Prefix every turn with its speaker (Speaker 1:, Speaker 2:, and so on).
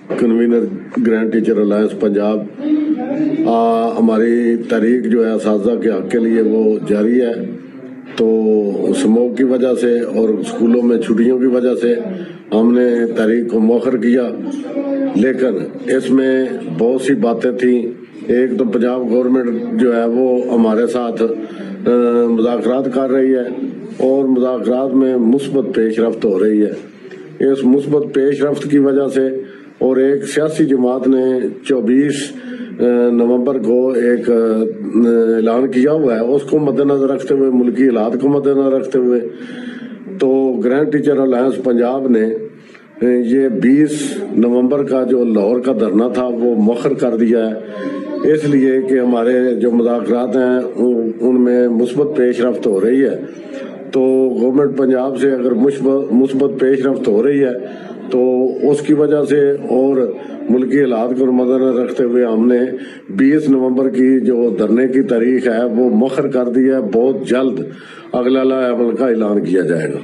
Speaker 1: Convener grand teacher alliance Punjab. ہماری تحریک جو ہے اساتذہ کے حق کے لیے وہ جاری ہے. تو اسموگ کی وجہ سے اور اسکولوں میں چھٹیوں کی وجہ سے ہم نے تحریک کو مؤخر کیا، لیکن اس میں بہت سی باتیں تھیں. ایک تو پنجاب گورنمنٹ جو ہے وہ ہمارے ساتھ مذاکرات کر رہی ہے اور مذاکرات میں مثبت پیش رفت ہو رہی ہے. اس مثبت پیش رفت کی وجہ سے اور ایک سیاسی جماعت نے 24 نومبر کو ایک اعلان کیا ہوا ہے، اس کو مد نظر رکھتے ہوئے، ملکی حالات کو مد نظر رکھتے ہوئے تو گرینڈ ٹیچر الائنس پنجاب نے یہ 20 نومبر کا جو لاہور کا دھرنا تھا وہ مؤخر کر دیا ہے، اس لیے کہ ہمارے جو مذاکرات ہیں ان میں مثبت پیش رفت ہو رہی ہے. تو گورنمنٹ پنجاب سے اگر مثبت پیش رفت ہو رہی ہے تو اس کی وجہ سے اور ملکی حالات کو مد نظر رکھتے ہوئے ہم نے 20 نومبر کی جو دھرنے کی تاریخ ہے وہ مؤخر کر دی ہے. بہت جلد اگلا عمل کا اعلان کیا جائے گا.